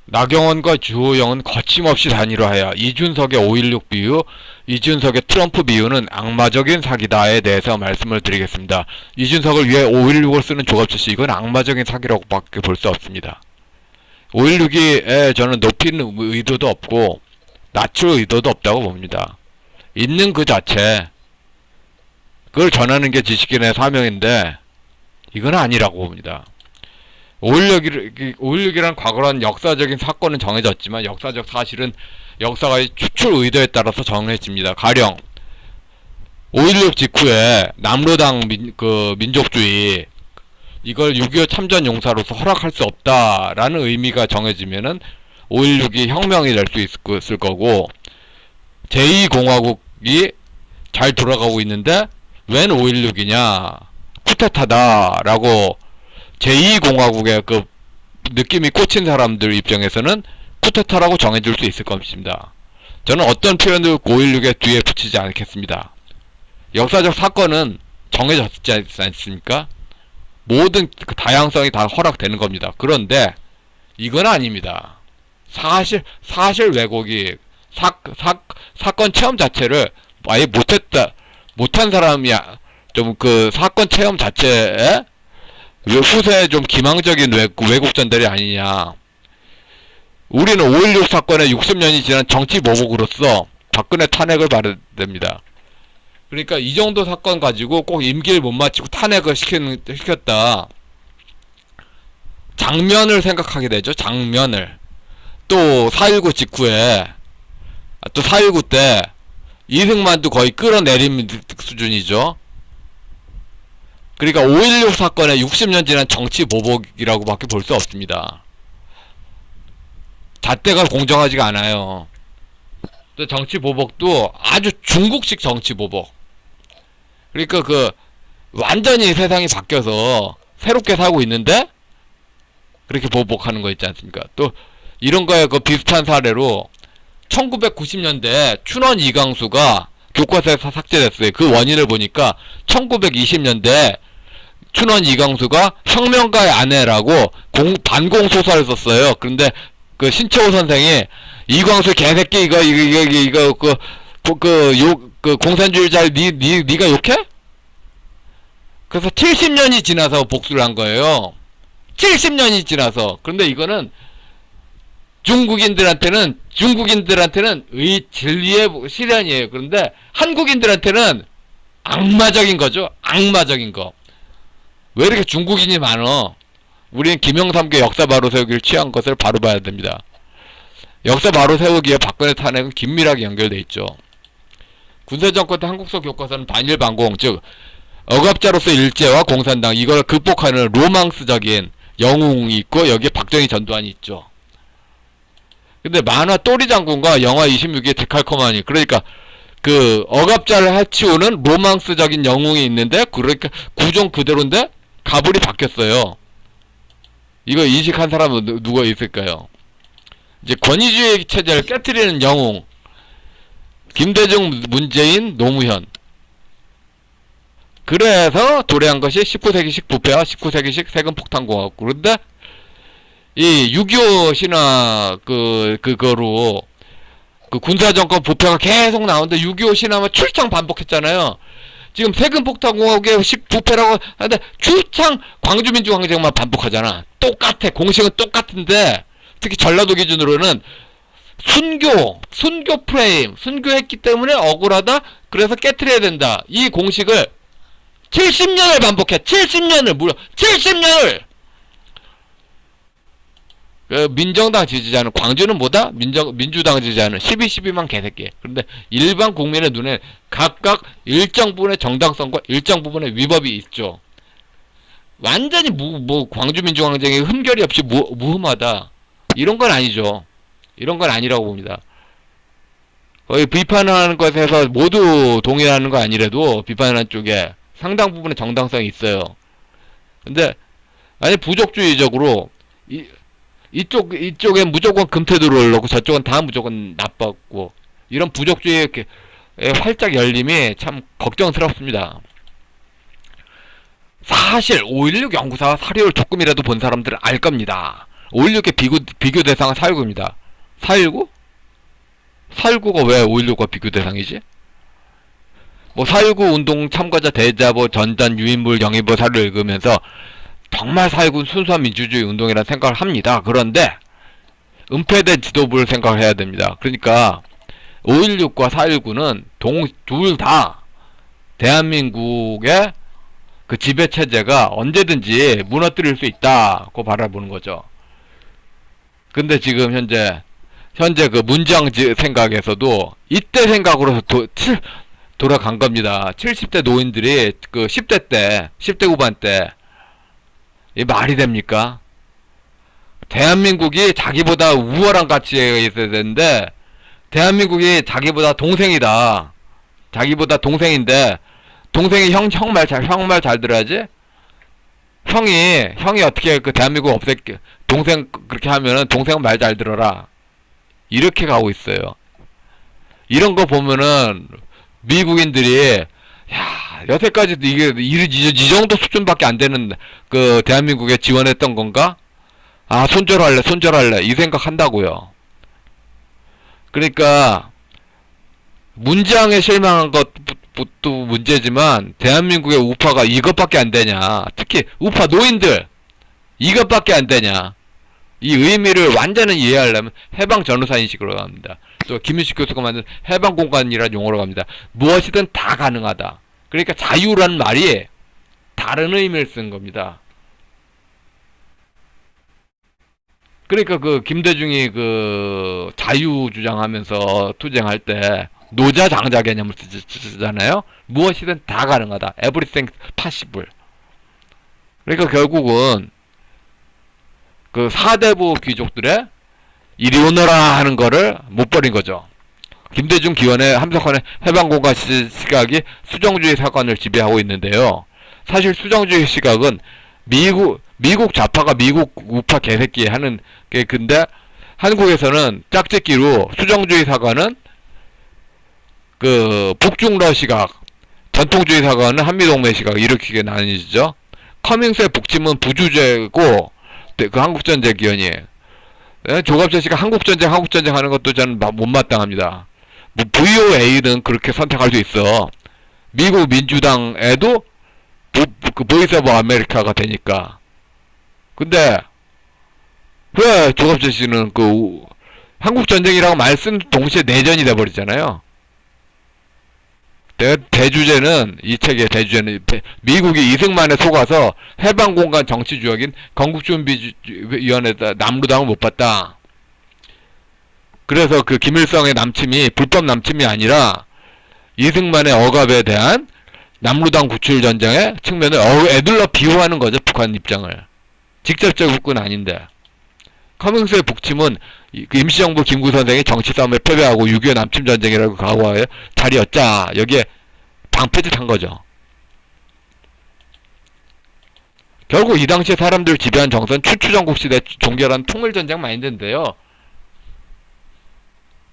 나경원과 주호영은 거침없이 단일화해야 이준석의 5.16 비유, 이준석의 트럼프 비유는 악마적인 사기다에 대해서 말씀을 드리겠습니다. 이준석을 위해 5.16을 쓰는 조갑철씨, 이건 악마적인 사기라고 밖에 볼 수 없습니다. 5.16에 저는 높이는 의도도 없고 낮출 의도도 없다고 봅니다. 있는 그 자체, 그걸 전하는 게 지식인의 사명인데 이건 아니라고 봅니다. 5.16이란 과거란 역사적인 사건은 정해졌지만 역사적 사실은 역사가의 추출 의도에 따라서 정해집니다. 가령 5.16 직후에 남로당 민족주의, 이걸 6.25 참전 용사로서 허락할 수 없다라는 의미가 정해지면은 5.16이 혁명이 될 수 있을 거고, 제2공화국이 잘 돌아가고 있는데 웬 5.16이냐, 쿠데타다라고 제2공화국의 그 느낌이 꽂힌 사람들 입장에서는 쿠데타라고 정해줄 수 있을 것입니다. 저는 어떤 표현도 5.16의 뒤에 붙이지 않겠습니다. 역사적 사건은 정해졌지 않습니까? 모든 그 다양성이 다 허락되는 겁니다. 그런데 이건 아닙니다. 사실 왜곡이, 사건 체험 자체를 아예 못한 사람이야. 좀 그 사건 체험 자체에 후세에 좀 기망적인 왜곡 전달이 아니냐. 우리는 5.16 사건에 60년이 지난 정치 모독으로서 박근혜 탄핵을 받아야 됩니다. 그러니까 이 정도 사건 가지고 꼭 임기를 못 마치고 탄핵을 시켰다. 장면을 생각하게 되죠. 장면을. 또 4.19 직후에, 또 4.19 때 이승만도 거의 끌어내린 수준이죠. 그러니까 5.16 사건에 60년 지난 정치 보복이라고 밖에 볼 수 없습니다. 잣대가 공정하지가 않아요. 또 정치 보복도 아주 중국식 정치 보복. 그러니까 그 완전히 세상이 바뀌어서 새롭게 살고 있는데 그렇게 보복하는 거 있지 않습니까? 또 이런 거에 그 비슷한 사례로 1990년대 춘원 이강수가 교과서에서 삭제됐어요. 그 원인을 보니까 1920년대 춘원 이강수가 혁명가의 아내라고 반공소설을 썼어요. 그런데 그 신채호 선생이 이광수 개새끼 이거 공산주의자 니가 욕해? 그래서 70년이 지나서 복수를 한 거예요. 70년이 지나서. 그런데 이거는 중국인들한테는 진리의 실현이에요. 그런데 한국인들한테는 악마적인 거죠. 악마적인 거. 왜 이렇게 중국인이 많어? 우리는 김영삼계 역사 바로 세우기를 취한 것을 바로 봐야 됩니다. 역사 바로 세우기에 박근혜 탄핵은 긴밀하게 연결돼 있죠. 군사정권 때 한국서 교과서는 반일 반공, 즉 억압자로서 일제와 공산당, 이걸 극복하는 로망스적인 영웅이 있고 여기에 박정희 전두환이 있죠. 근데 만화 또리 장군과 영화 26의 데칼코마니, 그러니까 그 억압자를 해치우는 로망스적인 영웅이 있는데, 그러니까 구종 그대로인데 가불이 바뀌었어요. 이거 인식한 사람은 누가 있을까요? 이제 권위주의 체제를 깨트리는 영웅, 김대중, 문재인, 노무현. 그래서 도래한 것이 19세기식 부패와 19세기식 세금폭탄공화국. 그런데 이 6.25 신화 그거로 그 군사정권 부패가 계속 나오는데 6.25 신화만 출창 반복했잖아요. 지금 세금폭탄공화국의 부패라고 하는데 출창 광주민주항쟁만 반복하잖아. 똑같아. 공식은 똑같은데 특히 전라도 기준으로는 순교 프레임, 순교했기 때문에 억울하다. 그래서 깨트려야 된다. 이 공식을 70년을 반복해. 70년을 무려 70년을. 그 민정당 지지자는, 광주는 뭐다? 민주당 지지자는 12만 개새끼. 그런데 일반 국민의 눈에 각각 일정 부분의 정당성과 일정 부분의 위법이 있죠. 완전히 광주 민주항쟁이 흠결이 없이 무흠하다. 이런 건 아니죠. 이런 건 아니라고 봅니다. 거의 비판하는 것에서 모두 동의하는 거 아니래도 비판하는 쪽에 상당 부분의 정당성이 있어요. 근데 아니 부족주의적으로 이쪽에 무조건 금태도를 넣고 저쪽은 다 무조건 나빴고, 이런 부족주의의 활짝 열림이 참 걱정스럽습니다. 사실 5.16 연구사와 사료를 조금이라도 본 사람들은 알 겁니다. 5.16의 비교 대상은 4.19입니다. 4.19? 4.19가 왜 5.16과 비교 대상이지? 뭐 4.19 운동 참가자 대자보 전단 유인물 영입부 사료를 읽으면서 정말 4.19는 순수한 민주주의 운동이라는 생각을 합니다. 그런데 은폐된 지도부를 생각을 해야 됩니다. 그러니까 5.16과 4.19는 둘 다 대한민국의 그 지배체제가 언제든지 무너뜨릴 수 있다고 바라보는 거죠. 근데 지금 현재 그 문장 생각에서도 이때 생각으로 돌아간 겁니다. 70대 노인들이 그 10대 후반 때 이 말이 됩니까? 대한민국이 자기보다 우월한 가치에 있어야 되는데 대한민국이 자기보다 동생이다. 자기보다 동생인데 동생이 형 말 잘 들어야지. 형이 어떻게 그 대한민국 없앨게 동생 그렇게 하면은 동생 말 잘 들어라. 이렇게 가고 있어요. 이런 거 보면은 미국인들이 여태까지도 이게 이 정도 수준밖에 안 되는 그 대한민국에 지원했던 건가? 아, 손절할래 이 생각 한다고요. 그러니까 문장에 실망한 것도 문제지만 대한민국의 우파가 이것밖에 안 되냐, 특히 우파 노인들 이것밖에 안 되냐, 이 의미를 완전히 이해하려면 해방 전후사 인식으로 갑니다. 또 김윤식 교수가 만든 해방 공간이라는 용어로 갑니다. 무엇이든 다 가능하다. 그러니까 자유라는 말이 다른 의미를 쓴 겁니다. 그러니까 그 김대중이 그 자유 주장하면서 투쟁할 때 노자 장자 개념을 쓰잖아요. 무엇이든 다 가능하다. Everything possible. 그러니까 결국은 그 사대부 귀족들의 이리 오너라 하는 거를 못 버린 거죠. 김대중 기원의 함석헌의 해방공간 시각이 수정주의 사관을 지배하고 있는데요. 사실 수정주의 시각은 미국 좌파가 미국 우파 개새끼 하는 게, 근데 한국에서는 짝짓기로 수정주의 사관은 그 북중러 시각, 전통주의 사관은 한미동맹 시각 이렇게 나뉘죠. 커밍스의 북침은 부주제고 그 한국전쟁 기원이에요. 조갑재 씨가 한국전쟁 하는 것도 저는 못마땅합니다. 뭐 VOA는 그렇게 선택할 수 있어. 미국 민주당에도 그 보이스 오브 아메리카가 되니까. 근데 왜 조갑재 씨는 그 한국전쟁이라고 말 쓴 동시에 내전이 돼버리잖아요. 대주제는 이 책의 대주제는 미국이 이승만에 속아서 해방공간 정치주역인 건국준비위원회에다 남루당을 못 봤다. 그래서 그 김일성의 남침이 불법 남침이 아니라 이승만의 억압에 대한 남루당 구출 전쟁의 측면을 애들러 비호하는 거죠. 북한 입장을. 직접적 국군 아닌데. 커밍스의 북침은 임시정부 김구 선생이 정치 싸움에 패배하고 6.25 남침 전쟁이라고 각오하여 자리 얻자. 여기에 방패짓한 거죠. 결국 이 당시에 사람들 지배한 정선 추추전국 시대 종결한 통일전쟁 마인드인데요.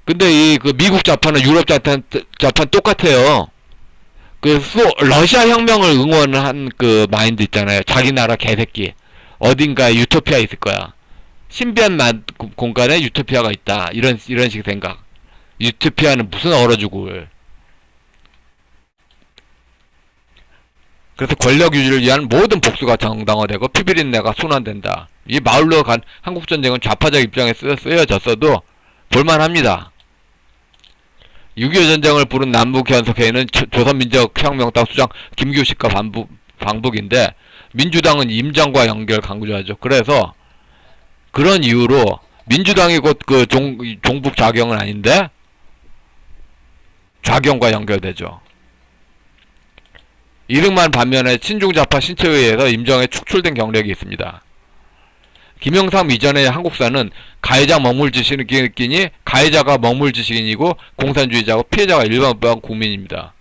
근데 이 그 미국 좌파는 유럽 좌판 똑같아요. 러시아 혁명을 응원한 그 마인드 있잖아요. 자기 나라 개새끼. 어딘가에 유토피아 있을 거야. 신비한 공간에 유토피아가 있다. 이런 식 생각. 유토피아는 무슨 얼어죽을. 그래서 권력 유지를 위한 모든 복수가 정당화되고 피비린내가 순환된다. 이 마을로 간 한국전쟁은 좌파적 입장에 쓰여졌어도 볼만합니다. 6.25 전쟁을 부른 남북현석회의는 조선민족혁명당 수장 김규식과 방북인데 민주당은 임장과 연결 강조하죠. 그래서 그런 이유로 민주당이 곧 그 종북 좌경은 아닌데 좌경과 연결되죠. 이승만 반면에 친중좌파 신체회의에서 임정에 축출된 경력이 있습니다. 김영삼 이전의 한국사는 가해자가 먹물지식인이고 공산주의자고 피해자가 일반 국민입니다.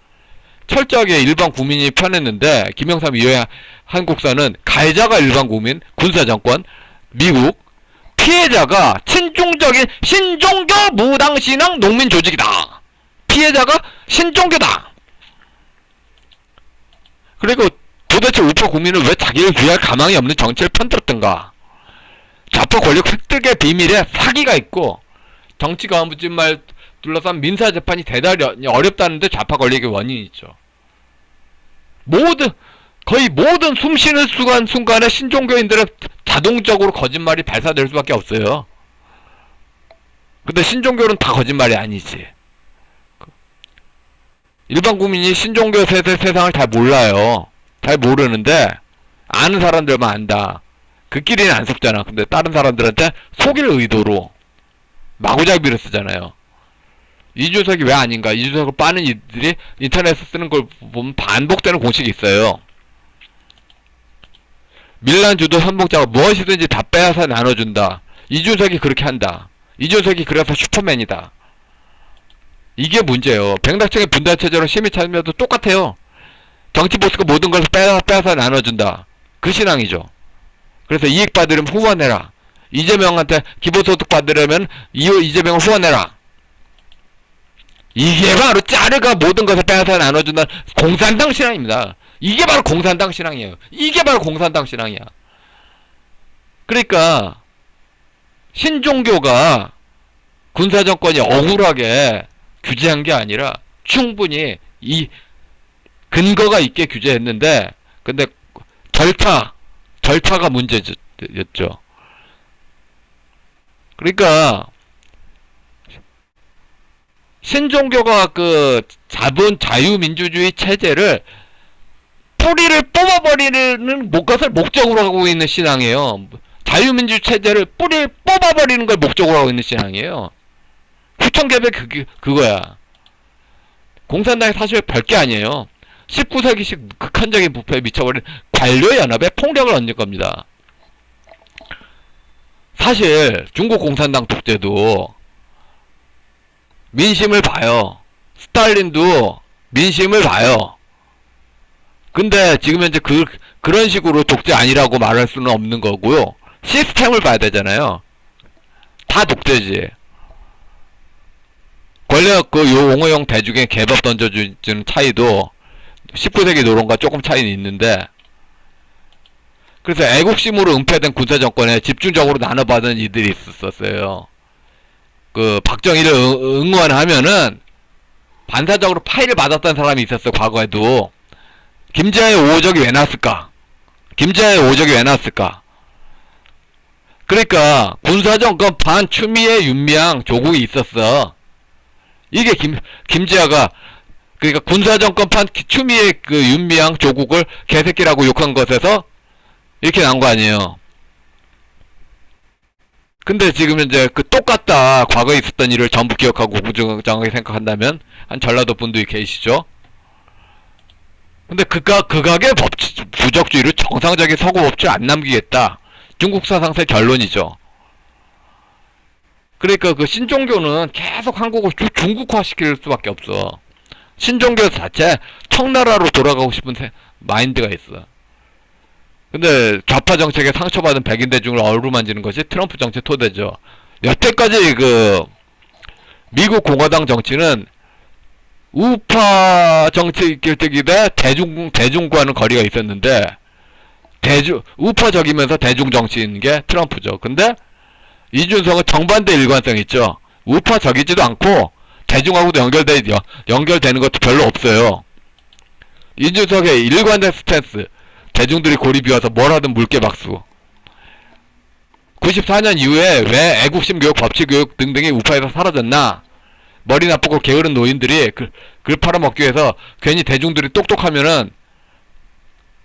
철저하게 일반 국민이 편했는데 김영삼 이후의 한국사는 가해자가 일반 국민, 군사정권, 미국, 피해자가 친중적인 신종교 무당신앙 농민조직이다. 피해자가 신종교다. 그리고 도대체 우파 국민은 왜 자기를 위할 가망이 없는 정치를 편들었던가. 좌파 권력 획득의 비밀에 사기가 있고, 정치가 무진말 둘러싼 민사재판이 대단히 어렵다는데 좌파 권력의 원인이 있죠. 거의 모든 숨 쉬는 순간에 신종교인들은 자동적으로 거짓말이 발사될 수밖에 없어요. 근데 신종교는 다 거짓말이 아니지. 일반 국민이 신종교 세상을 잘 몰라요. 잘 모르는데 아는 사람들만 안다. 그끼리는 안 속잖아. 근데 다른 사람들한테 속일 의도로 마구잡이를 쓰잖아요. 이준석이 왜 아닌가? 이준석을 빠는 이들이 인터넷에서 쓰는 걸 보면 반복되는 공식이 있어요. 밀란 주도 선봉자가 무엇이든지 다 빼앗아 나눠준다. 이준석이 그렇게 한다. 이준석이 그래서 슈퍼맨이다. 이게 문제예요. 백낙청의 분단체제로 시민 참여도 똑같아요. 정치 보스가 모든 것을 빼앗아 나눠준다. 그 신앙이죠. 그래서 이익 받으려면 후원해라. 이재명한테 기본소득 받으려면 이재명을 후원해라. 이게 바로 짜르가 모든 것을 빼앗아 나눠준다는 공산당 신앙입니다. 이게 바로 공산당 신앙이에요. 이게 바로 공산당 신앙이야. 그러니까 신종교가 군사정권이 억울하게 규제한 게 아니라 충분히 이 근거가 있게 규제했는데, 근데 절차가 문제였죠. 그러니까 신종교가 그 자유민주주의 체제를 뿌리를 뽑아버리는 것을 목적으로 하고 있는 신앙이에요. 자유민주 체제를 뿌리를 뽑아버리는 걸 목적으로 하고 있는 신앙이에요. 후천개벽 그거야. 공산당이 사실 별게 아니에요. 19세기식 극한적인 부패에 미쳐버린 관료연합의 폭력을 얻는 겁니다. 사실 중국 공산당 독재도 민심을 봐요. 스탈린도 민심을 봐요. 근데 지금 현재 그런 식으로 독재 아니라고 말할 수는 없는 거고요. 시스템을 봐야 되잖아요. 다 독재지. 권력 용어용 대중의 개밥 던져주는 차이도 19세기 노론과 조금 차이는 있는데, 그래서 애국심으로 은폐된 군사정권에 집중적으로 나눠받은 이들이 있었어요. 박정희를 응원하면은 반사적으로 파일을 받았던 사람이 있었어. 과거에도. 김재하의 오적이 왜 나왔을까? 그러니까 군사정권 반 추미애, 윤미향, 조국이 있었어. 이게 김재하가, 그러니까 군사정권 판 추미애, 윤미향, 조국을 개새끼라고 욕한 것에서 이렇게 나온 거 아니에요. 근데 지금 이제 똑같다. 과거에 있었던 일을 전부 기억하고 공정하게 생각한다면 한 전라도 분들이 계시죠. 근데 극악의 부적주의를 정상적인 서구법칙 안 남기겠다. 중국 사상사의 결론이죠. 그러니까 신종교는 계속 한국을 중국화 시킬 수밖에 없어. 신종교 자체 청나라로 돌아가고 싶은 마인드가 있어. 근데 좌파 정책에 상처받은 백인 대중을 어루만지는 것이 트럼프 정책 토대죠. 여태까지 미국 공화당 정치는 우파 정치 길들기대 대중과는 거리가 있었는데, 우파적이면서 대중 정치인 게 트럼프죠. 근데 이준석은 정반대 일관성 있죠. 우파적이지도 않고 대중하고도 연결되는 것도 별로 없어요. 이준석의 일관된 스탠스, 대중들이 고리 비워서 뭘 하든 물개 박수. 94년 이후에 왜 애국심 교육, 법치 교육 등등이 우파에서 사라졌나? 머리 나쁘고 게으른 노인들이 글 팔아먹기 위해서 괜히 대중들이 똑똑하면은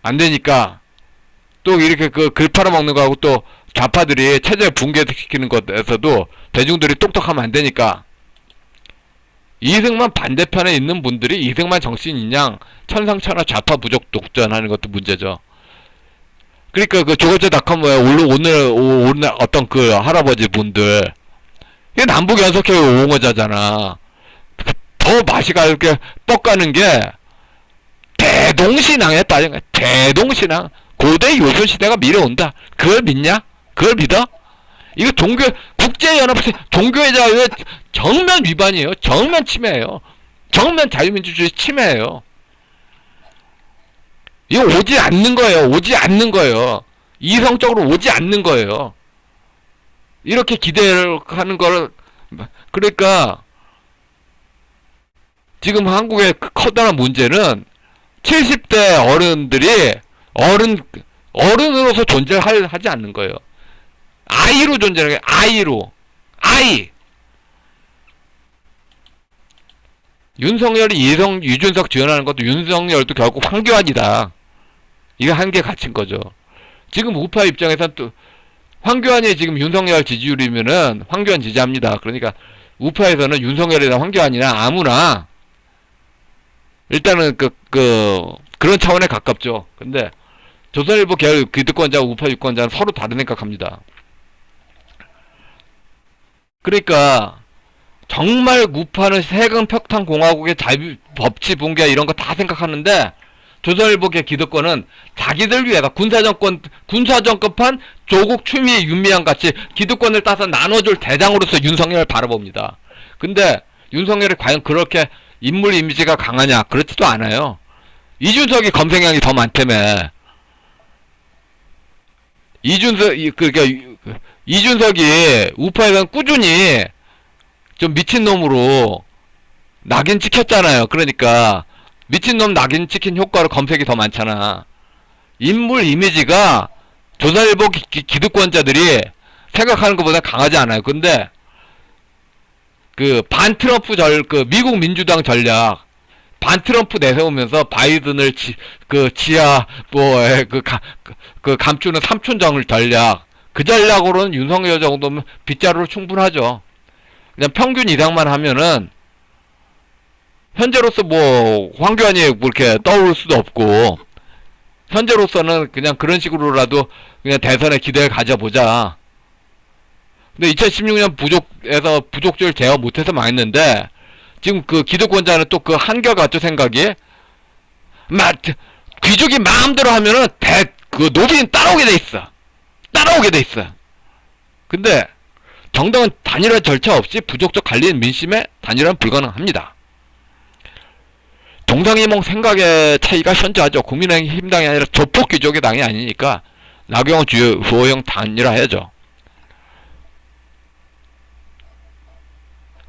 안 되니까, 또 이렇게 글 팔아먹는 거하고 또 좌파들이 체제 붕괴시키는 것에서도 대중들이 똑똑하면 안 되니까, 이승만 반대편에 있는 분들이 이승만 정신인 양 천상천하 좌파 부족 독전하는 것도 문제죠. 그러니까 조거제닷컴에 오늘 어떤 할아버지 분들, 이게 남북 연석회 옹호자잖아. 더 맛이 가게 뻑가는 게 대동신앙에 빠진 거야. 대동신앙. 고대 요술시대가 미래온다. 그걸 믿냐? 그걸 믿어? 이거 국제연합체 종교의 자유의 정면 위반이에요. 정면 침해예요. 정면 자유민주주의 침해예요. 이거 오지 않는 거예요. 이성적으로 오지 않는 거예요. 이렇게 기대를 하는 걸, 그러니까 지금 한국의 커다란 문제는 70대 어른들이 어른으로서 존재하지 않는 거예요. 아이로 존재하는 게 아이로. 아이. 윤석열이 유준석 지원하는 것도 윤석열도 결국 황교안이다. 이게 한계 갇힌 거죠. 지금 우파 입장에서는 또 황교안이 지금 윤석열 지지율이면은 황교안 지지합니다. 그러니까 우파에서는 윤석열이나 황교안이나 아무나 일단은 그런 차원에 가깝죠. 근데 조선일보 계열 기득권자와 우파 유권자는 서로 다른 생각합니다. 그러니까 정말 우파는 세금 혁탕 공화국의 법치 붕괴 이런 거 다 생각하는데 조선일보계 기득권은 자기들 위해서 군사정권판 조국 추미애 윤미향 같이 기득권을 따서 나눠줄 대장으로서 윤석열을 바라봅니다. 근데 윤석열이 과연 그렇게 인물 이미지가 강하냐? 그렇지도 않아요. 이준석이 검색량이 더 많다며. 이준석이 우파에서는 꾸준히 좀 미친놈으로 낙인 찍혔잖아요. 그러니까 미친놈 낙인 찍힌 효과로 검색이 더 많잖아. 인물 이미지가 조선일보 기득권자들이 생각하는 것보다 강하지 않아요. 근데 반트럼프 미국 민주당 전략 반트럼프 내세우면서 바이든을 감추는 삼촌정을 전략 그 전략으로는 윤석열 정도면 빗자루로 충분하죠. 그냥 평균 이상만 하면은 현재로서 황교안이 이렇게 떠오를 수도 없고 현재로서는 그냥 그런 식으로라도 그냥 대선에 기대를 가져보자. 근데 2016년 부족줄 제어 못해서 망했는데 지금 기득권자는 또 한결같죠 생각이. 귀족이 마음대로 하면은 노비는 따라오게 돼 있어. 근데 정당은 단일화 절차 없이 부족적 갈리는 민심에 단일화는 불가능합니다. 동상이몽 생각의 차이가 현저하죠. 국민의힘 당이 아니라 조폭 귀족의 당이 아니니까 나경원 주호영 단일화해야죠.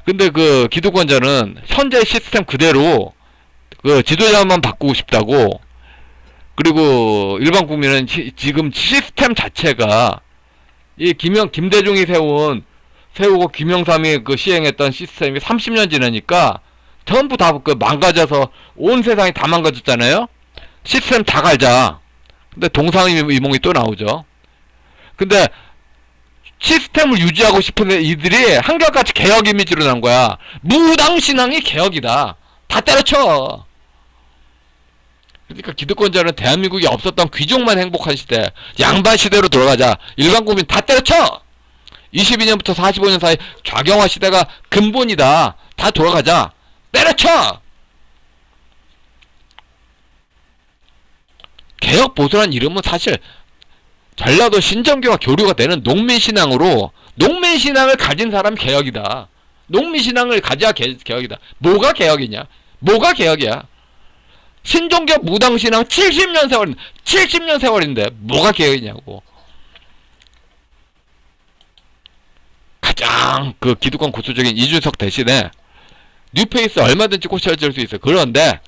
근데 기득권자는 현재 시스템 그대로 지도자만 바꾸고 싶다고. 그리고 일반 국민은 지금 시스템 자체가 김대중이 세우고 김영삼이 시행했던 시스템이 30년 지나니까 전부 다 망가져서 온 세상이 다 망가졌잖아요. 시스템 다 갈자. 근데 동상이몽이 또 나오죠. 근데 시스템을 유지하고 싶은 이들이 한결같이 개혁 이미지로 난 거야. 무당신앙이 개혁이다. 다 때려쳐. 그러니까 기득권자는 대한민국이 없었던 귀족만 행복한 시대, 양반 시대로 돌아가자. 일반 국민 다 때려쳐. 22년부터 45년 사이 좌경화 시대가 근본이다. 다 돌아가자. 때려쳐. 개혁 보수란 이름은 사실 전라도 신정교와 교류가 되는 농민신앙으로 농민신앙을 가진 사람이 개혁이다. 농민신앙을 가져야 개혁이다. 뭐가 개혁이냐? 뭐가 개혁이야? 신종교 무당신앙 70년 세월인데 뭐가 개혁이냐고. 가장 기득권 고수적인 이준석 대신에 뉴페이스 얼마든지 꽂혀질 수 있어요. 그런데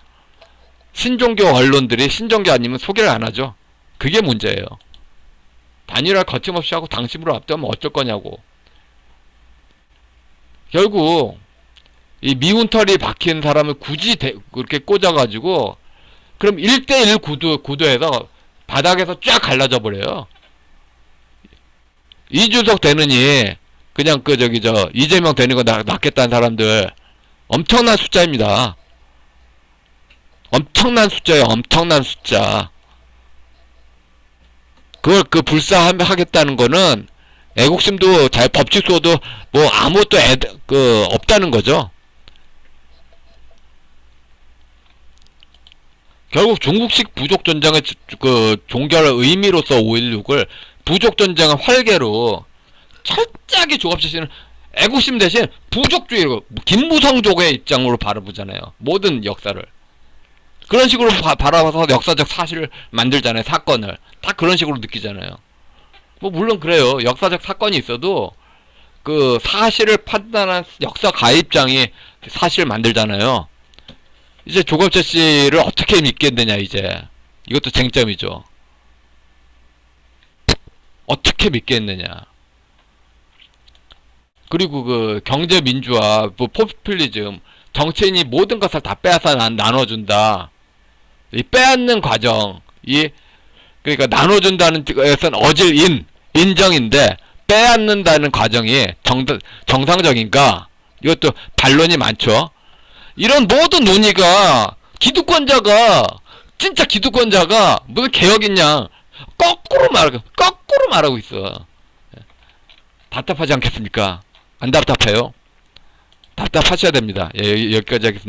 신종교 언론들이 신종교 아니면 소개를 안 하죠. 그게 문제예요. 단일화 거침없이 하고 당심으로 앞두면 어쩔 거냐고. 결국 이 미운털이 박힌 사람을 굳이 그렇게 꽂아가지고 그럼 1대1 구도에서 바닥에서 쫙 갈라져 버려요. 이준석 되느니 그냥 이재명 되는 거 낫겠다는 사람들 엄청난 숫자입니다. 엄청난 숫자예요. 엄청난 숫자. 그걸 불사하겠다는 거는 애국심도 법칙소도 아무것도 없다는 거죠. 결국 중국식 부족전쟁의 종결 의미로서 5.16을 부족전쟁의 활개로 철저하게 조합시키는 애국심 대신 부족주의로 김무성족의 입장으로 바라보잖아요. 모든 역사를. 그런 식으로 바라봐서 역사적 사실을 만들잖아요. 사건을. 다 그런 식으로 느끼잖아요. 물론 그래요. 역사적 사건이 있어도 그 사실을 판단한 역사 가입장이 사실 만들잖아요. 이제 조갑재 씨를 어떻게 믿겠느냐, 이제. 이것도 쟁점이죠. 어떻게 믿겠느냐. 그리고 그 경제민주화, 뭐 포퓰리즘, 정치인이 모든 것을 다 빼앗아 나눠준다. 이 빼앗는 과정, 그러니까 나눠준다는 것은 인정인데, 빼앗는다는 과정이 정상적인가? 이것도 반론이 많죠. 이런 모든 논의가 진짜 기득권자가 무슨 개혁이냐? 거꾸로 말하고 있어. 답답하지 않겠습니까? 안 답답해요? 답답하셔야 됩니다. 예, 여기까지 하겠습니다.